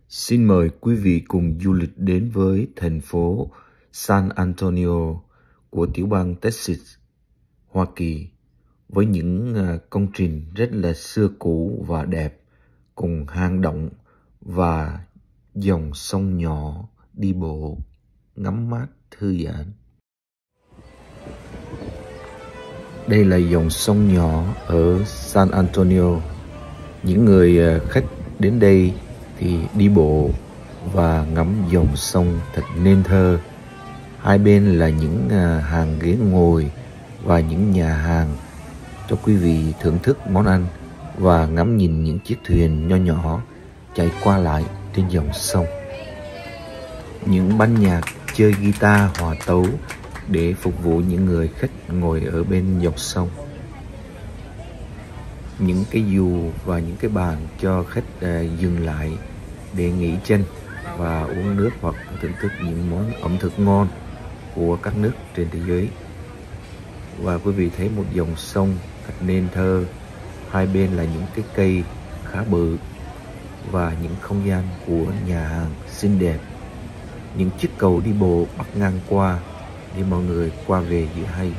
Xin mời quý vị cùng du lịch đến với thành phố San Antonio của tiểu bang Texas, Hoa Kỳ, với những công trình rất là xưa cũ và đẹp, cùng hang động và dòng sông nhỏ đi bộ, ngắm mát thư giãn. Đây là dòng sông nhỏ ở San Antonio. Những người khách đến đây thì đi bộ và ngắm dòng sông thật nên thơ. Hai bên là những hàng ghế ngồi và những nhà hàng cho quý vị thưởng thức món ăn và ngắm nhìn những chiếc thuyền nho nhỏ chạy qua lại trên dòng sông. Những ban nhạc chơi guitar hòa tấu để phục vụ những người khách ngồi ở bên dòng sông. Những cái dù và những cái bàn cho khách dừng lại để nghỉ chân và uống nước hoặc thưởng thức những món ẩm thực ngon của các nước trên thế giới. Và quý vị thấy một dòng sông thật nên thơ, hai bên là những cái cây khá bự và những không gian của nhà hàng xinh đẹp. Những chiếc cầu đi bộ bắc ngang qua để mọi người qua về giữa hay.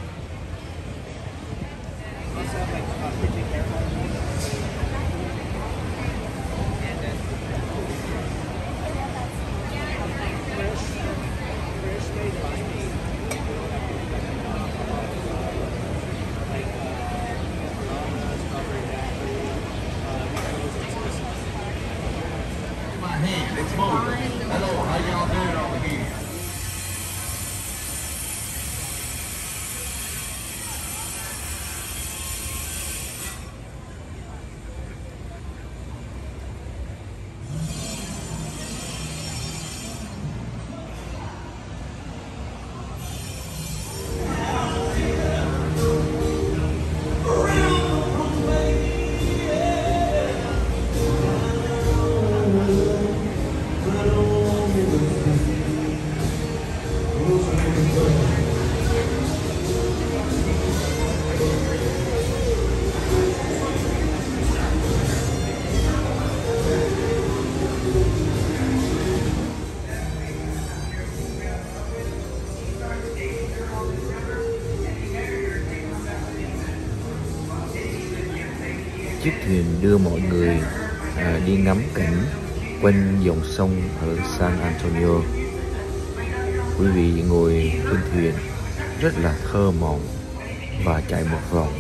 Chiếc thuyền đưa mọi người đi ngắm cảnh quanh dòng sông ở San Antonio. Quý vị ngồi trên thuyền rất là thơ mộng và chạy một vòng.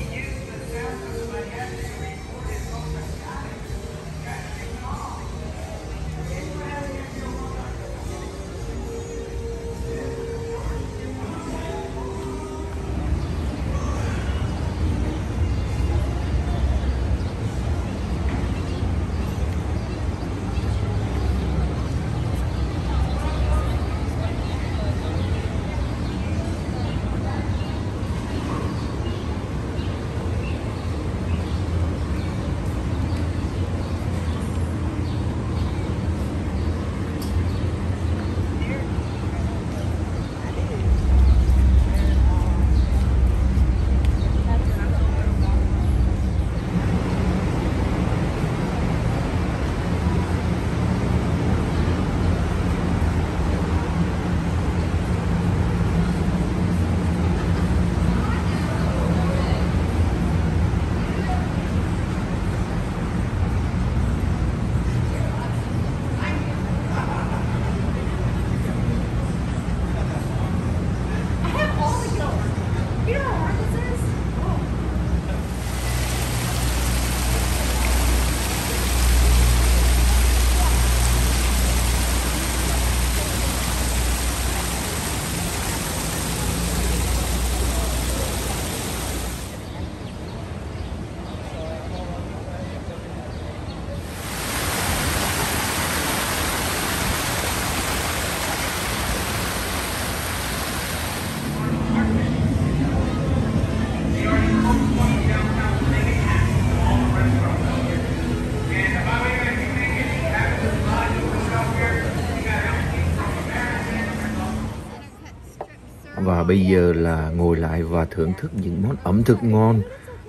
Và bây giờ là ngồi lại và thưởng thức những món ẩm thực ngon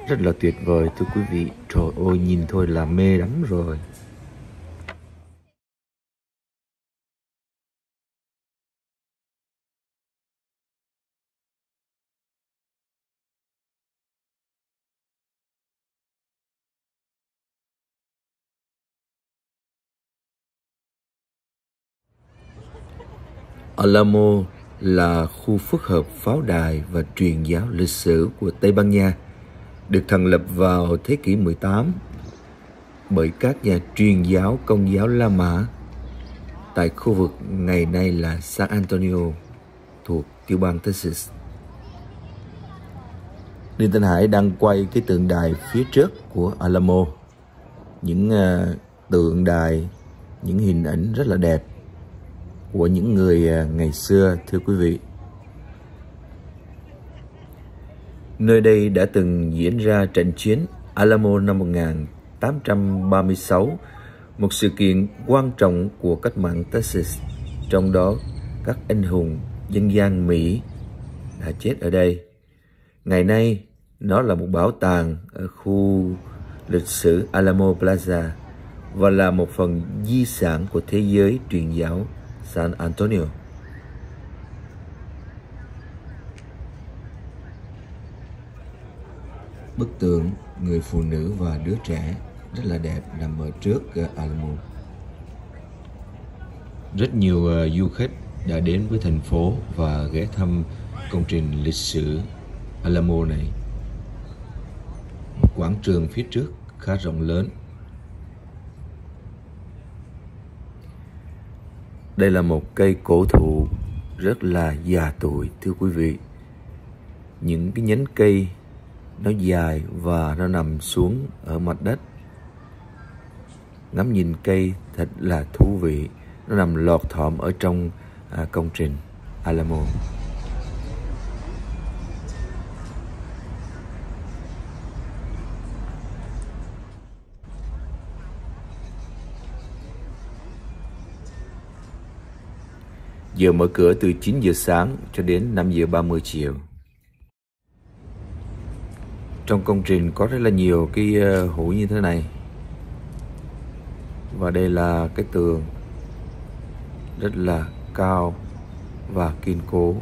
rất là tuyệt vời thưa quý vị. Trời ơi, nhìn thôi là mê lắm rồi. Alamo là khu phức hợp pháo đài và truyền giáo lịch sử của Tây Ban Nha, được thành lập vào thế kỷ 18 bởi các nhà truyền giáo Công giáo La Mã tại khu vực ngày nay là San Antonio thuộc tiểu bang Texas. Đinh Thanh Hải đang quay cái tượng đài phía trước của Alamo. Những tượng đài, những hình ảnh rất là đẹp của những người ngày xưa, thưa quý vị. Nơi đây đã từng diễn ra trận chiến Alamo năm 1836, một sự kiện quan trọng của cách mạng Texas, trong đó các anh hùng dân gian Mỹ đã chết ở đây. Ngày nay, nó là một bảo tàng ở khu lịch sử Alamo Plaza và là một phần di sản của thế giới truyền giáo San Antonio. Bức tượng người phụ nữ và đứa trẻ rất là đẹp nằm ở trước Alamo. Rất nhiều du khách đã đến với thành phố và ghé thăm công trình lịch sử Alamo này. Một quảng trường phía trước khá rộng lớn. Đây là một cây cổ thụ rất là già tuổi, thưa quý vị. Những cái nhánh cây nó dài và nó nằm xuống ở mặt đất. Ngắm nhìn cây thật là thú vị. Nó nằm lọt thỏm ở trong công trình Alamo. Giờ mở cửa từ 9 giờ sáng cho đến 5 giờ 30 chiều. Trong công trình có rất là nhiều cái hũ như thế này. Và đây là cái tường rất là cao và kiên cố.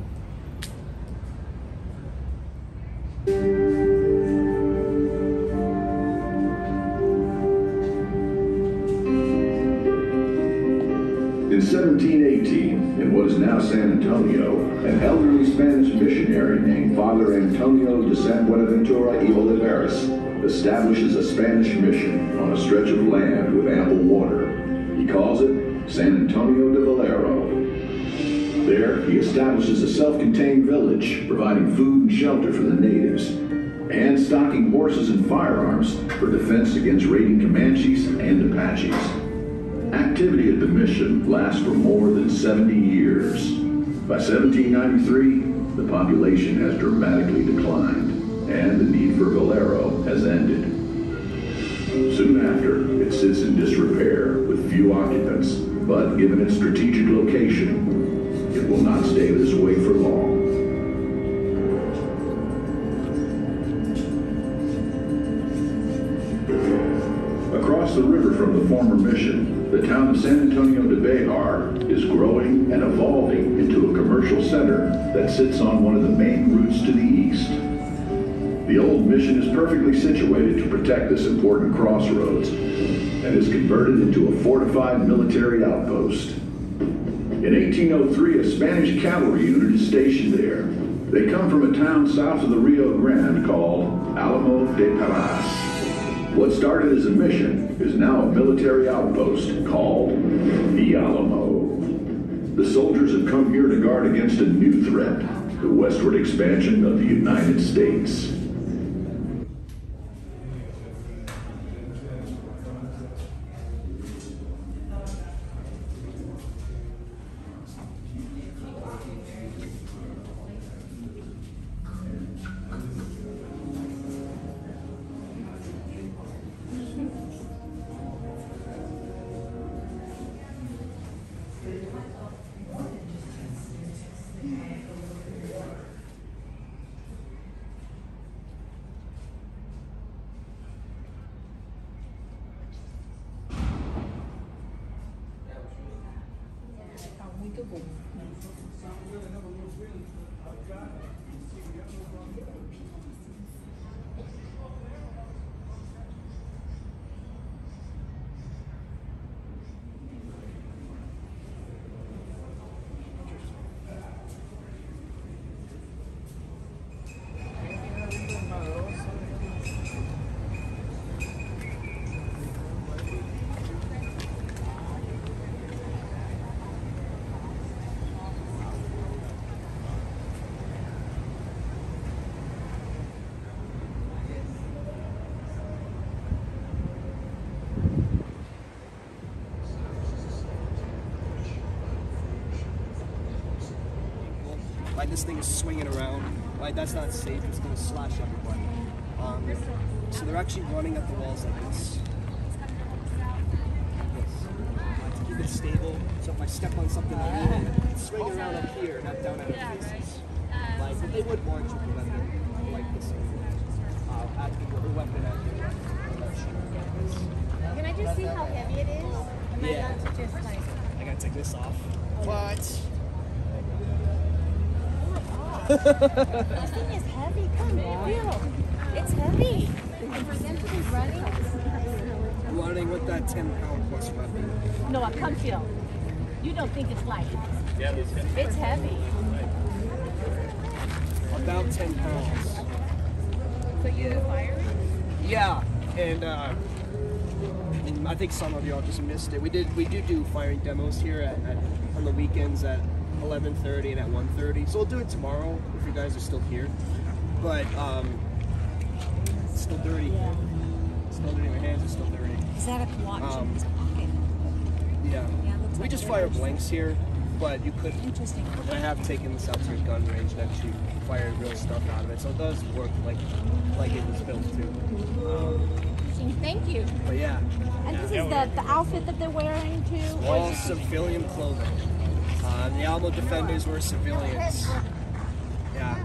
In 1718, in what is now San Antonio, an elderly Spanish missionary named Father Antonio de San Buenaventura y Olivares establishes a Spanish mission on a stretch of land with ample water. He calls it San Antonio de Valero. There, he establishes a self-contained village, providing food and shelter for the natives, and stocking horses and firearms for defense against raiding Comanches and Apaches. Activity at the mission lasts for more than 70 years. By 1793, the population has dramatically declined, and the need for Valero has ended. Soon after, it sits in disrepair with few occupants, but given its strategic location, it will not stay this way for long. Across the river from the former mission, the town of San Antonio de Bejar is growing and evolving into a commercial center that sits on one of the main routes to the east. The old mission is perfectly situated to protect this important crossroads and is converted into a fortified military outpost. In 1803, a Spanish cavalry unit is stationed there. They come from a town south of the Rio Grande called Alamo de Parras. What started as a mission is now a military outpost called the Alamo. The soldiers have come here to guard against a new threat, the westward expansion of the United States. cái vùng Like this thing is swinging around. Like that's not safe. It's gonna slash everybody. So they're actually running at the walls like this. To keep it stable. So if I step on something it's swinging around up here, not down at our faces. Like but they would march with a weapon like this. At the weapon at the Can I just see how heavy it is? Am I allowed to just like... I gotta take this off. What? This thing is heavy. Come on. Feel. It's heavy. And for them to be running... Running with that 10-pound plus weapon. No, come feel. You don't think it's light. Yeah, it's heavy. About 10 pounds. So you fire it? Yeah, and I think some of y'all just missed it. We do firing demos here on the weekends at 11:30 and at 1:30. So we'll do it tomorrow if you guys are still here. But it's still dirty. Yeah. It's still dirty. My hands are still dirty. Is that a watch in his pocket? Yeah. Looks We like just it fire is. blanks here, but you could. Interesting. I have taken this out to a gun range and actually fired real stuff out of it, so it does work like it was built to. Thank you. But yeah. And this is the outfit that they're wearing too? All civilian clothing. The Alamo defenders were civilians. Yeah.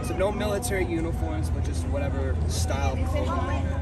So no military uniforms, but just whatever style of clothing they had.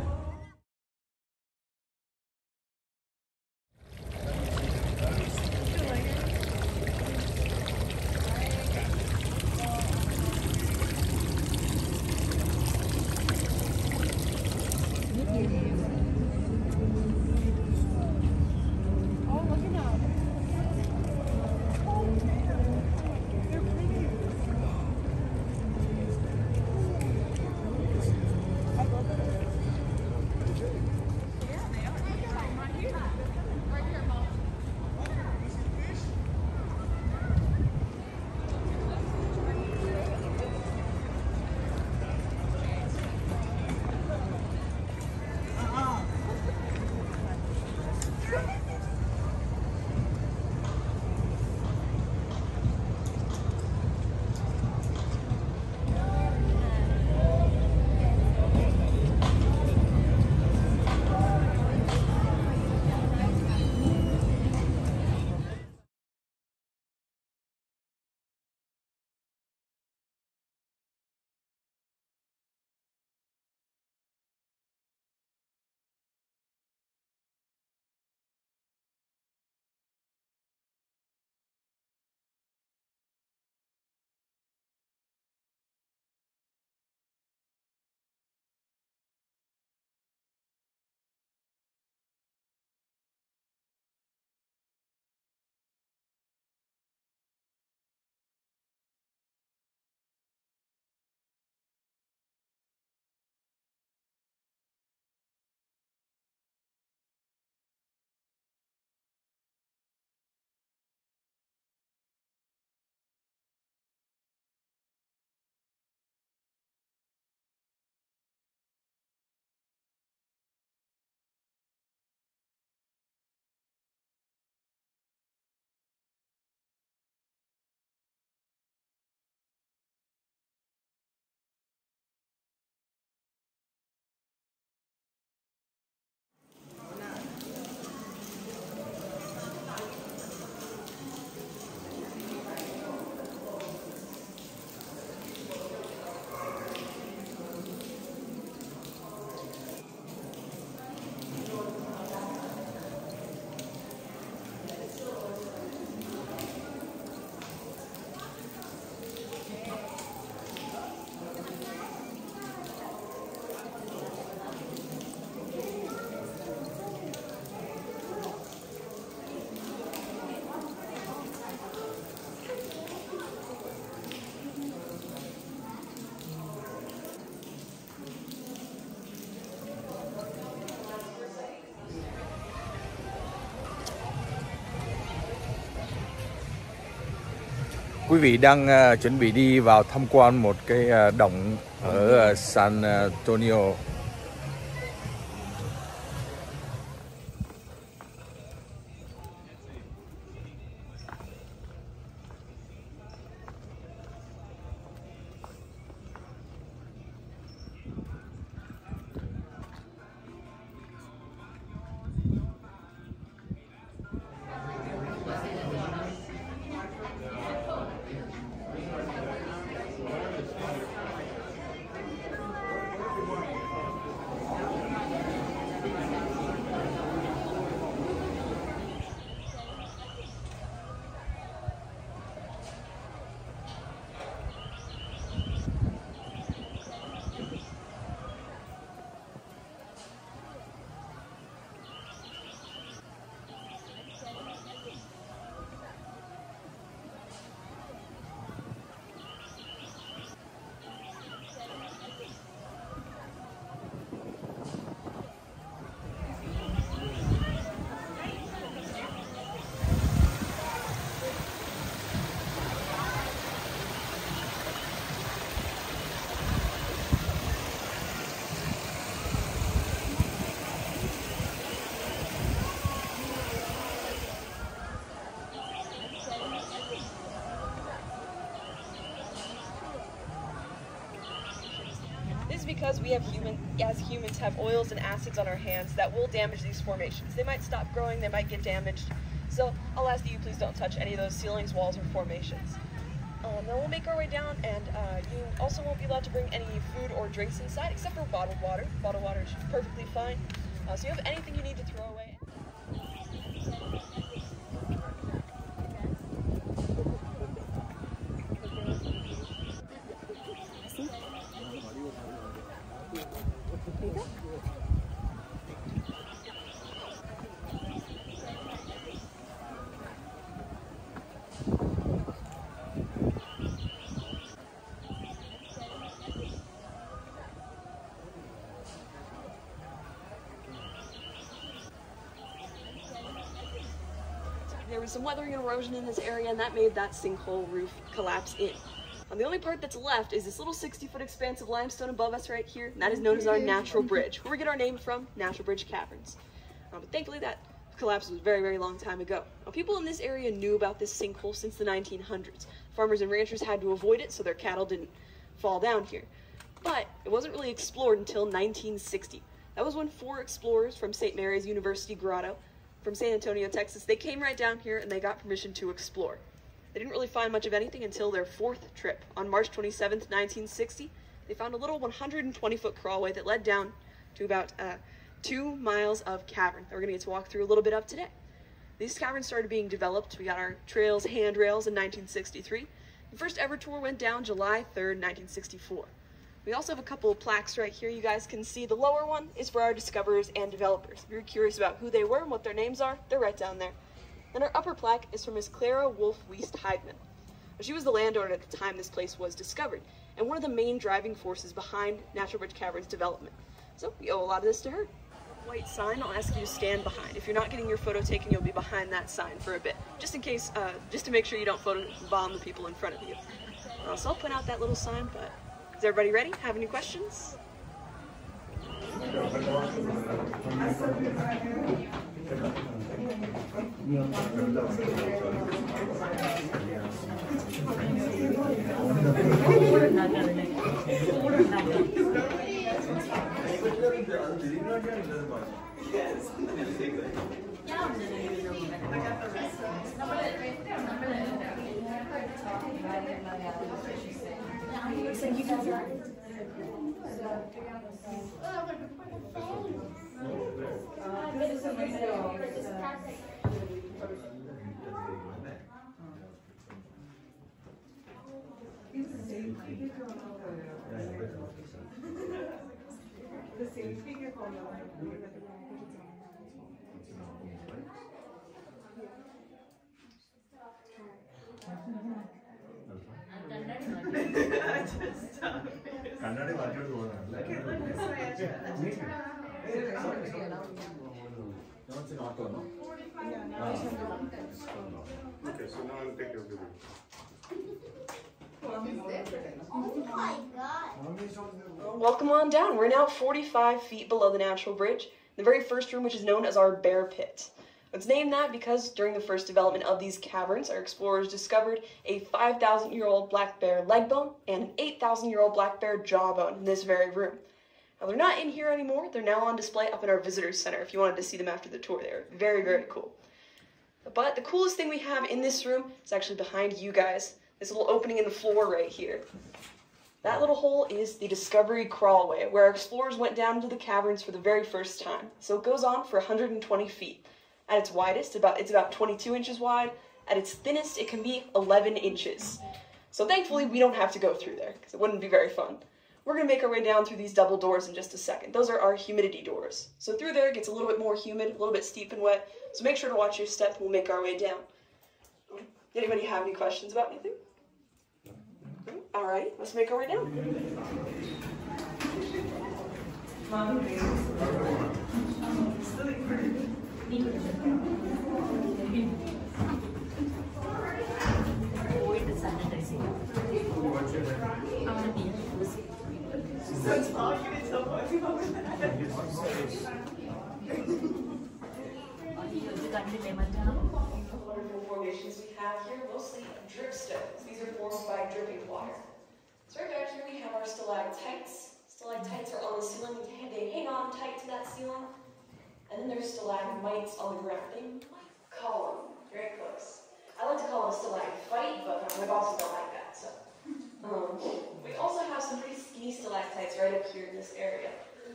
Quý vị đang chuẩn bị đi vào tham quan một cái động ở San Antonio. because we as humans have oils and acids on our hands that will damage these formations. They might stop growing, they might get damaged. So I'll ask that you please don't touch any of those ceilings, walls, or formations. Then we'll make our way down, and you also won't be allowed to bring any food or drinks inside except for bottled water. Bottled water is perfectly fine. So you have anything you need to throw away. There you go. There was some weathering and erosion in this area, and that made that sinkhole roof collapse in. The only part that's left is this little 60-foot expanse of limestone above us right here, and that is known as our Natural Bridge, where we get our name from, Natural Bridge Caverns. But thankfully that collapse was a very, very long time ago. Now, people in this area knew about this sinkhole since the 1900s. Farmers and ranchers had to avoid it so their cattle didn't fall down here. But it wasn't really explored until 1960. That was when 4 explorers from St. Mary's University Grotto from San Antonio, Texas, they came right down here and they got permission to explore. They didn't really find much of anything until their 4th trip. On March 27th, 1960, they found a little 120-foot crawlway that led down to about 2 miles of cavern that we're going to get to walk through a little bit of today. These caverns started being developed. We got our trails, handrails in 1963. The first ever tour went down July 3rd, 1964. We also have a couple of plaques right here. You guys can see the lower one is for our discoverers and developers. If you're curious about who they were and what their names are, they're right down there. And our upper plaque is for Miss Clara Wolfe Wiest Heidman. She was the landowner at the time this place was discovered, and one of the main driving forces behind Natural Bridge Caverns development. So we owe a lot of this to her. White sign I'll ask you to stand behind. If you're not getting your photo taken, you'll be behind that sign for a bit, just in case, just to make sure you don't photo bomb the people in front of you. So I'll point out that little sign, but is everybody ready? Have any questions? Okay, so now I'll take your video. Oh my God. Welcome on down. We're now 45 feet below the Natural Bridge, the very first room, which is known as our bear pit. It's named that because during the first development of these caverns, our explorers discovered a 5,000-year-old black bear leg bone and an 8,000-year-old black bear jawbone in this very room. Now, they're not in here anymore. They're now on display up in our visitors center if you wanted to see them after the tour. They're very, very cool. But the coolest thing we have in this room is actually behind you guys. This little opening in the floor right here. That little hole is the Discovery Crawlway, where our explorers went down into the caverns for the very first time. So it goes on for 120 feet. At its widest, it's about 22 inches wide. At its thinnest, it can be 11 inches. So thankfully, we don't have to go through there, because it wouldn't be very fun. We're going to make our way down through these double doors in just a second. Those are our humidity doors. So through there, it gets a little bit more humid, a little bit steep and wet. So make sure to watch your step, and we'll make our way down. Anybody have any questions about anything? Alrighty, let's make our way down. Wonderful formations we have here, mostly dripstones. These are formed by dripping water. So right back here we have our stalactites. Stalactites are on the ceiling, they hang on tight to that ceiling. And then there's stalagmites on the ground. They might call them, very close. I like to call them a stalagmite, but my bosses don't like that, so. We also have some pretty skinny stalactites right up here in this area.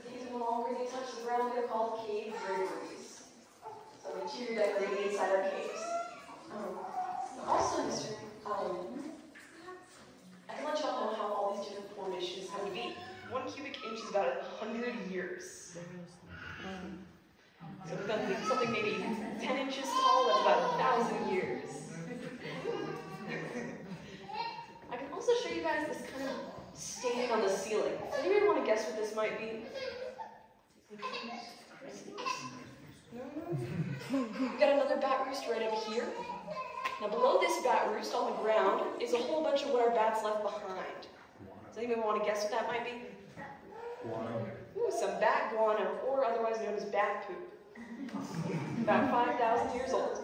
These no longer they touch the ground, they're called cave draperies. So the interior decorating inside our caves. Also, I can let y'all know how all these different formations come to be. 1 cubic inch is about 100 years. So we've got something maybe 10 inches tall, that's about 1,000 years. I can also show you guys this kind of stain on the ceiling. Does anybody want to guess what this might be? We've got another bat roost right up here. Now below this bat roost on the ground is a whole bunch of what our bats left behind. Does anybody want to guess what that might be? Guano. Ooh, some bat guano, or otherwise known as bat poop. About 5,000 years old.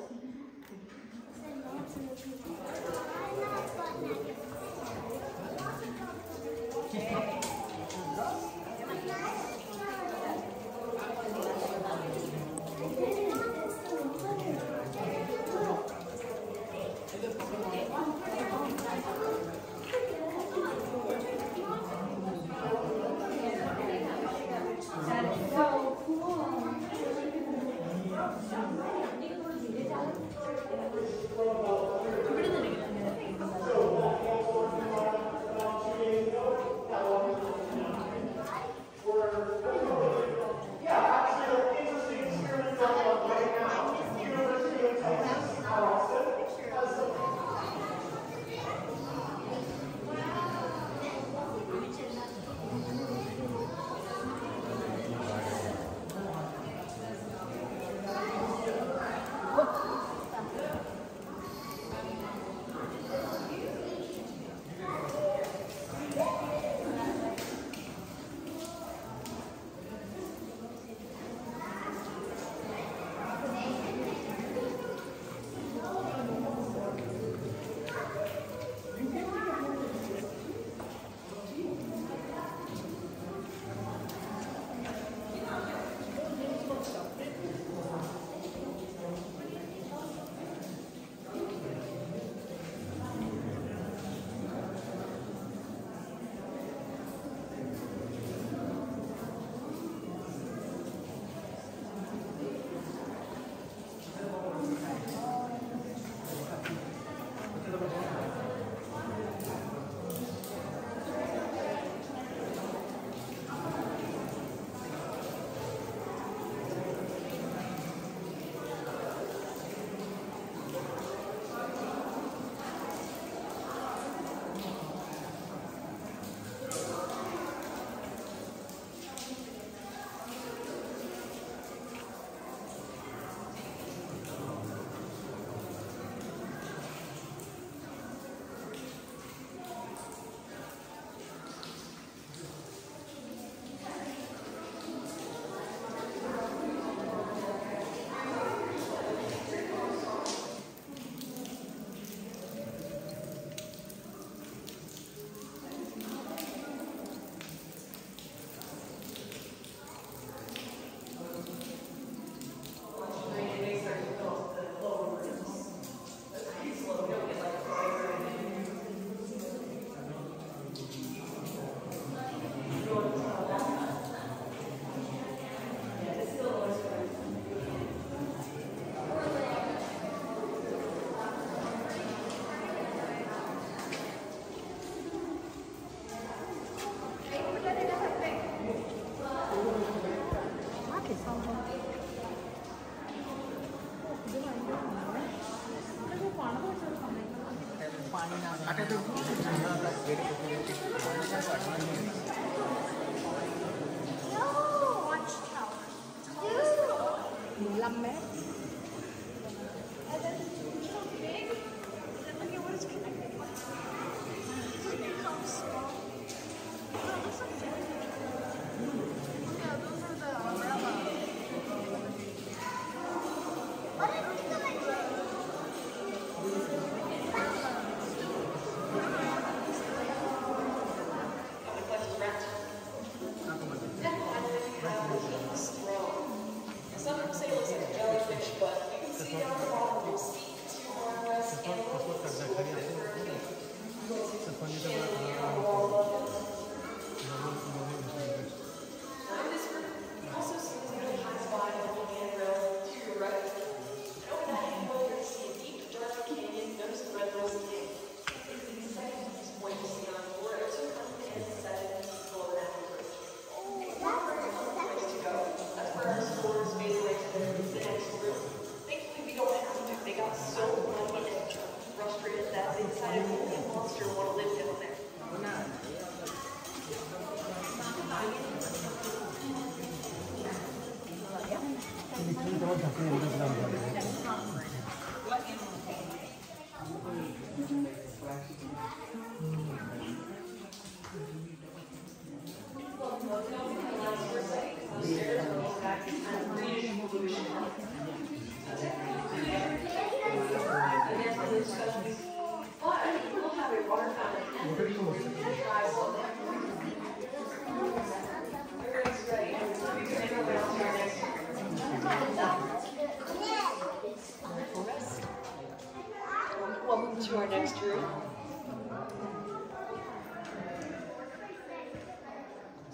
Welcome to our next room.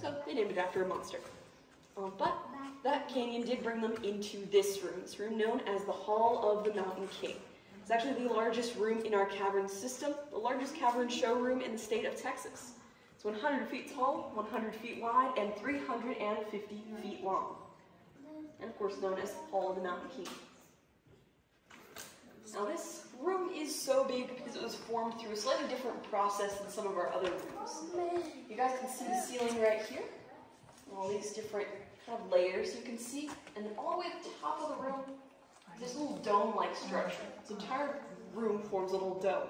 So they named it after a monster. But that canyon did bring them into this room known as the Hall of the Mountain King. It's actually the largest room in our cavern system, the largest cavern showroom in the state of Texas. It's 100 feet tall, 100 feet wide, and 350 feet long. And of course known as Hall of the Mountain King. Now this room is so big because it was formed through a slightly different process than some of our other rooms. You guys can see the ceiling right here. All these different kind of layers you can see. And then all the way at the top of the room, this little dome-like structure. This entire room forms a little dome.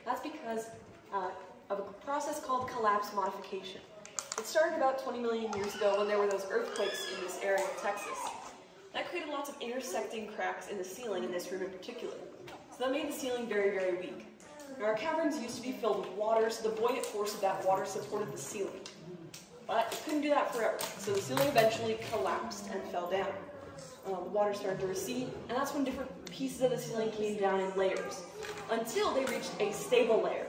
That's because of a process called collapse modification. It started about 20 million years ago when there were those earthquakes in this area of Texas. That created lots of intersecting cracks in the ceiling in this room in particular. So that made the ceiling very, very weak. Now, our caverns used to be filled with water, so the buoyant force of that water supported the ceiling. But it couldn't do that forever, so the ceiling eventually collapsed and fell down. The water started to recede, and that's when different pieces of the ceiling came down in layers, until they reached a stable layer.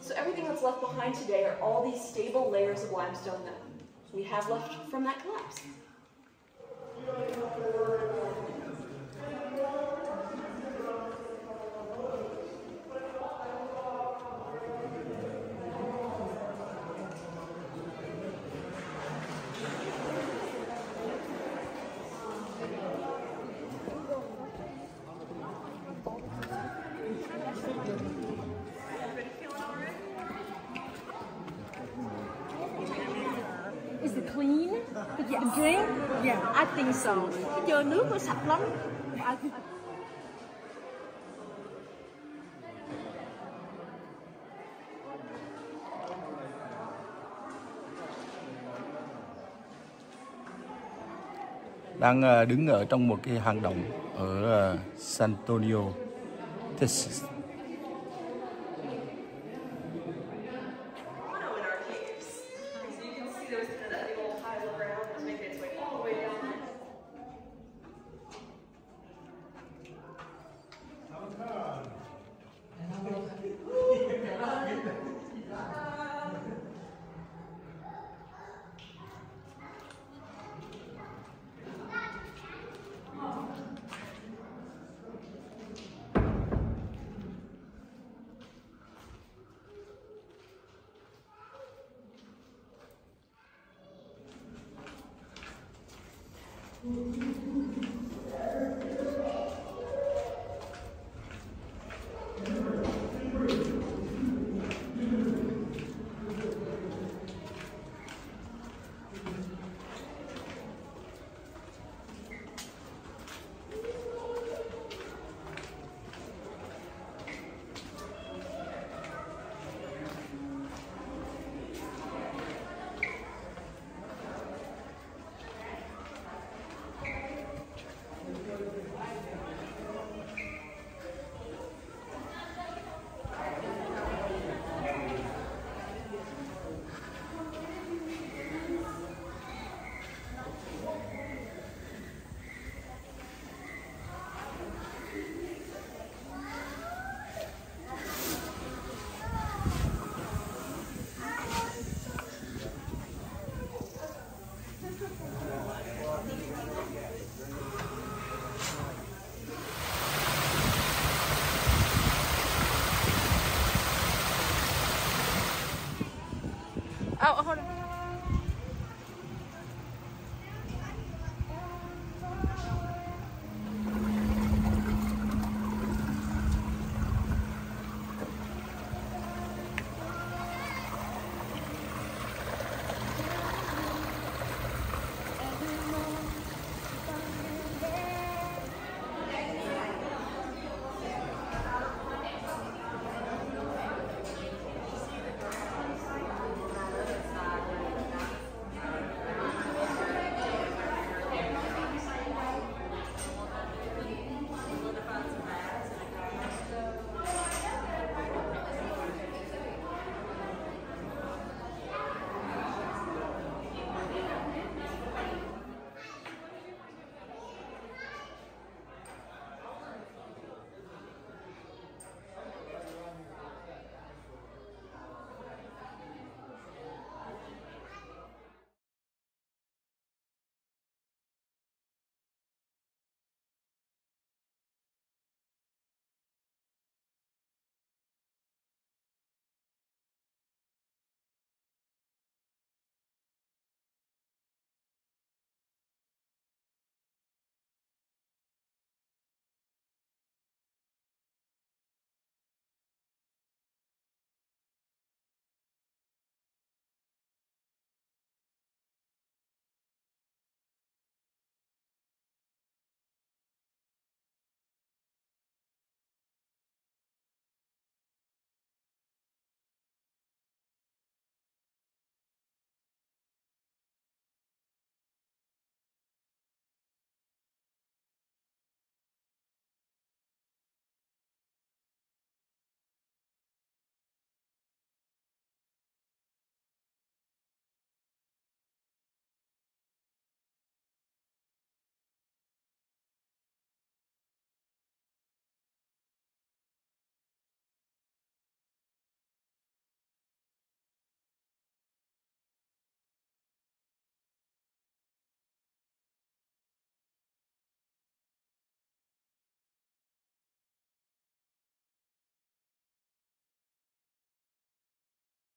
So everything that's left behind today are all these stable layers of limestone that we have left from that collapse. Is it clean? The drink? Yeah, I think so. Cái chơi nước nó sạch lắm. Đang đứng ở trong một cái hang động ở San Antonio, Texas. Oh, hold on.